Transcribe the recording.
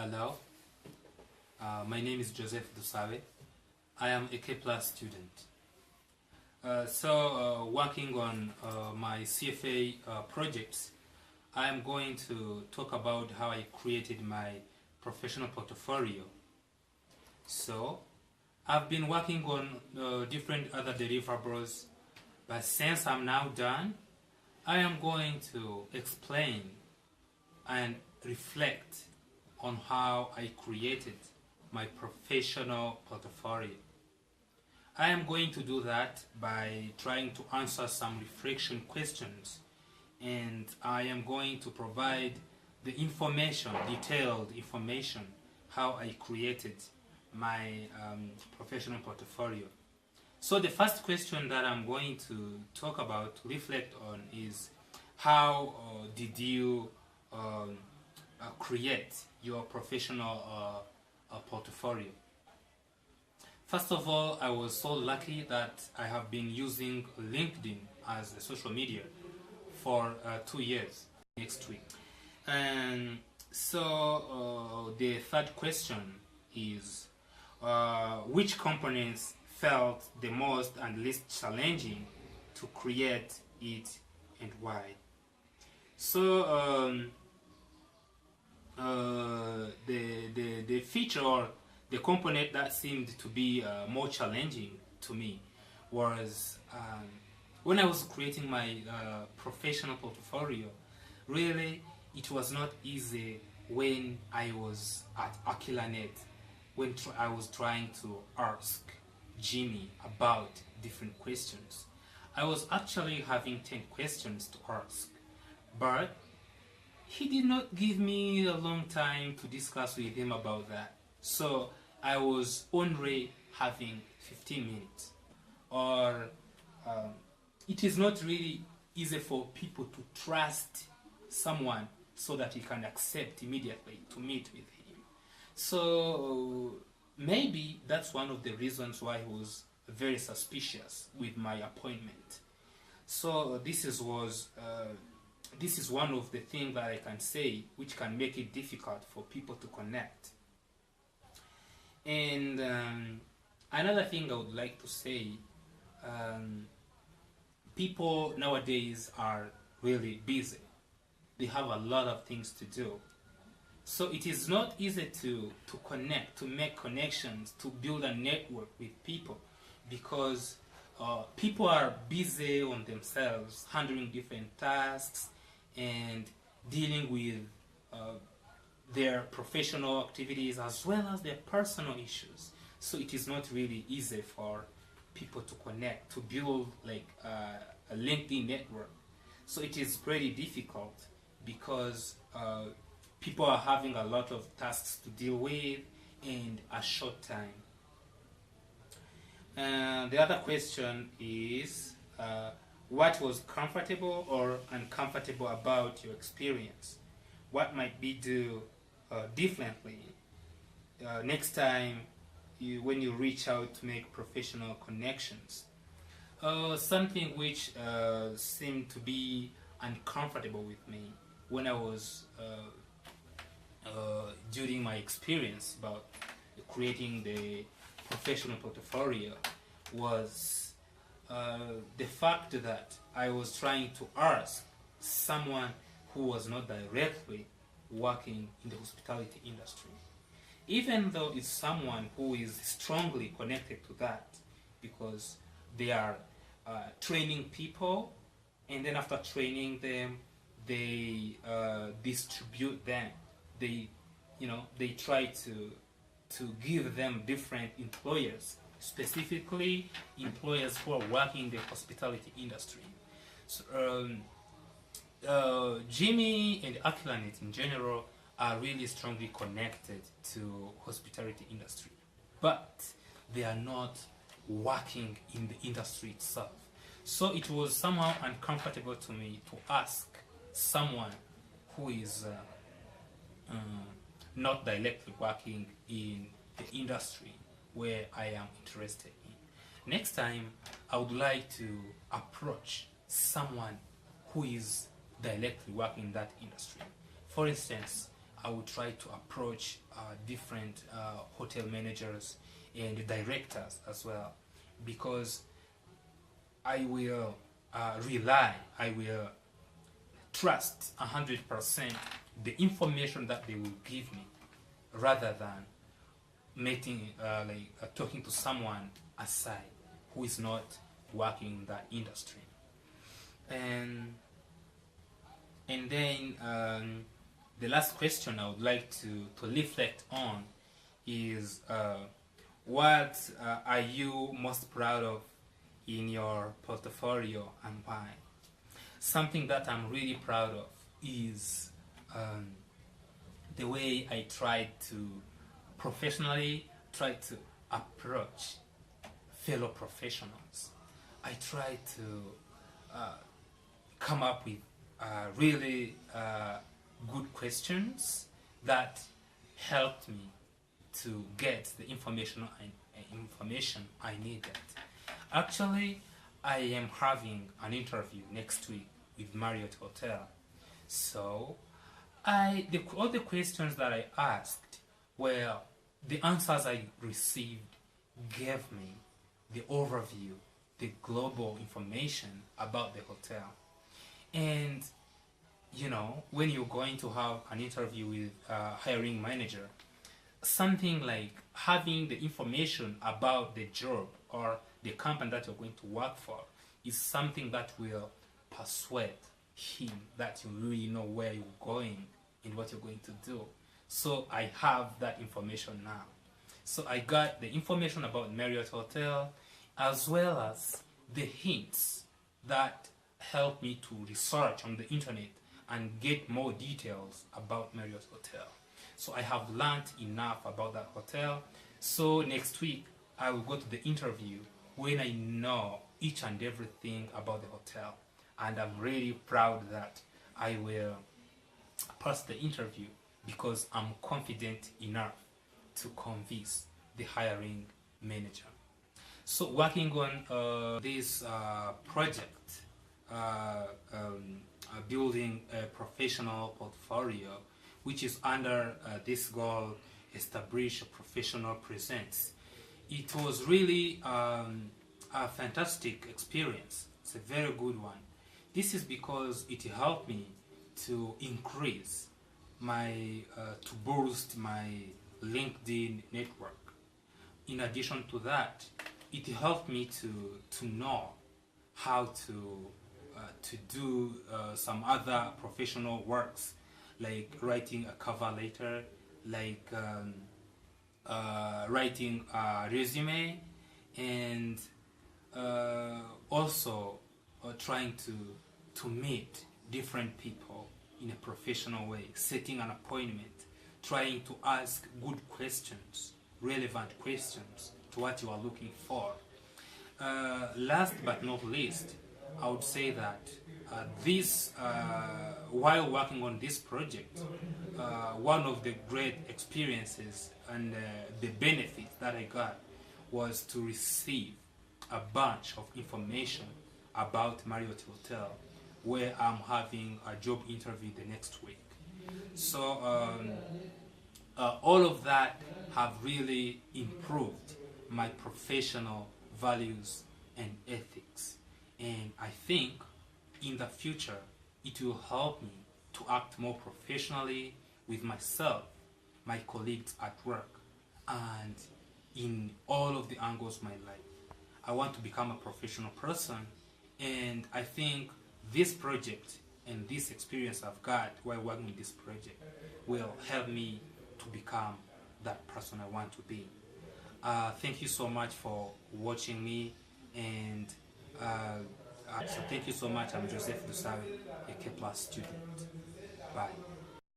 Hello, my name is Dusabe. I am a K+ student. Working on my CFA projects, I am going to talk about how I created my professional portfolio. So, I've been working on different other deliverables, but since I'm now done, I am going to explain and reflect on how I created my professional portfolio. I am going to do that by trying to answer some reflection questions, and I am going to provide the information, detailed information, how I created my professional portfolio. So the first question that I'm going to talk about, to reflect on, is how did you create your professional portfolio? First of all, I was so lucky that I have been using LinkedIn as a social media for 2 years next week. And so the third question is which components felt the most and least challenging to create it, and why? So the feature or the component that seemed to be more challenging to me was when I was creating my professional portfolio. Really, it was not easy when I was at Akilanet, when I was trying to ask Jimmy about different questions. I was actually having 10 questions to ask, but he did not give me a long time to discuss with him about that. So I was only having 15 minutes. Or it is not really easy for people to trust someone so that he can accept immediately to meet with him. So maybe that's one of the reasons why he was very suspicious with my appointment. So this is one of the things that I can say which can make it difficult for people to connect. And another thing I would like to say, people nowadays are really busy. They have a lot of things to do. So it is not easy to connect, to make connections, to build a network with people, because people are busy on themselves, handling different tasks and dealing with their professional activities as well as their personal issues. So it is not really easy for people to connect, to build like a LinkedIn network. So it is pretty difficult because people are having a lot of tasks to deal with in a short time. The other question is what was comfortable or uncomfortable about your experience? What might be do differently next time when you reach out to make professional connections? Something which seemed to be uncomfortable with me when I was during my experience about creating the professional portfolio was the fact that I was trying to ask someone who was not directly working in the hospitality industry, even though it's someone who is strongly connected to that, because they are training people, and then after training them, they distribute them. They try to give them different employers, specifically employers who are working in the hospitality industry. So, Jimmy and Akilanet in general are really strongly connected to hospitality industry, but they are not working in the industry itself. So it was somehow uncomfortable to me to ask someone who is not directly working in the industry where I am interested in. Next time, I would like to approach someone who is directly working in that industry. For instance, I will try to approach different hotel managers and directors as well, because I will I will trust 100% the information that they will give me, rather than talking to someone aside who is not working in that industry. And then the last question I would like to reflect on is, what are you most proud of in your portfolio, and why? Something that I'm really proud of is the way I try to professionally approach fellow professionals. I try to come up with really good questions that helped me to get the information I needed. Actually, I am having an interview next week with Marriott Hotel. So, all the questions that I asked, well, the answers I received gave me the overview, the global information about the hotel. And you know, when you're going to have an interview with a hiring manager, something like having the information about the job or the company that you're going to work for is something that will persuade him that you really know where you're going and what you're going to do. So I have that information now. So I got the information about Marriott Hotel, as well as the hints that help me to research on the internet and get more details about Marriott Hotel. So I have learned enough about that hotel. So next week I will go to the interview when I know each and everything about the hotel. And I'm really proud that I will pass the interview, because I'm confident enough to convince the hiring manager. So working on this project, building a professional portfolio, which is under this goal, Establish a Professional Presence. It was really a fantastic experience. It's a very good one. This is because it helped me to increase to boost my LinkedIn network. In addition to that, it helped me to know how to do some other professional works, like writing a cover letter, like writing a resume, and also trying to meet different people in a professional way, setting an appointment, trying to ask good questions, relevant questions to what you are looking for. Last but not least, I would say that while working on this project, one of the great experiences and the benefits that I got was to receive a bunch of information about Marriott Hotel, where I'm having a job interview the next week. So all of that have really improved my professional values and ethics. And I think in the future it will help me to act more professionally with myself, my colleagues at work, and in all of the angles of my life. I want to become a professional person, and I think this project and this experience I've got while working with this project will help me to become that person I want to be. Thank you so much for watching me, and so thank you so much. I'm Joseph Dusabe, a K+ student. Bye.